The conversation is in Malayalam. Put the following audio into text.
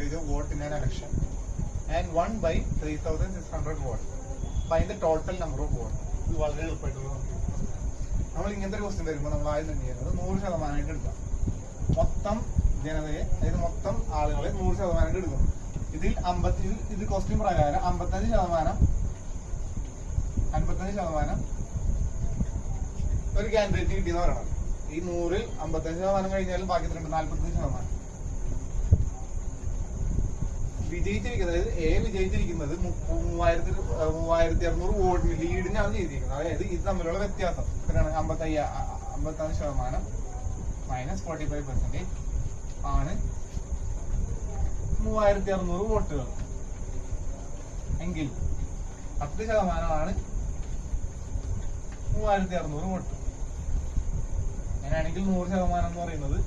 percentage of vote in an election and won by 3,600 votes. Find the total number of votes. ഇത് വളരെ എളുപ്പമായിട്ടുള്ള നമ്മൾ ഇങ്ങനത്തെ ഒരു ക്വസ്റ്റ്യൻ വരുമ്പോൾ നമ്മൾ ആദ്യം തന്നെ ചെയ്യുന്നത് 100% എടുക്കാം. മൊത്തം ജനതയെ, അതായത് മൊത്തം ആളുകളെ 100% എടുക്കും. ഇതിൽ ഇത് ക്വസ്റ്റ്യൻ പ്രകാരം 55% ഒരു കാൻഡിഡേറ്റ് കിട്ടിയെന്ന് പറയണം. ഈ 100-ൽ 55% കഴിഞ്ഞാലും ബാക്കി 45%. വിജയിച്ചിരിക്കുന്നത്, അതായത് എ വിജയിച്ചിരിക്കുന്നത് 3600 വോട്ടിന് ലീഡിനാണ് ചെയ്തിരിക്കുന്നത്. അതായത് ഇത് തമ്മിലുള്ള വ്യത്യാസം എത്രയാണ്? 55% മൈനസ് 45% ആണ് 3600 വോട്ടുകൾ എങ്കിൽ 10% 3600 വോട്ട്. അങ്ങനെയാണെങ്കിൽ 100% എന്ന് പറയുന്നത്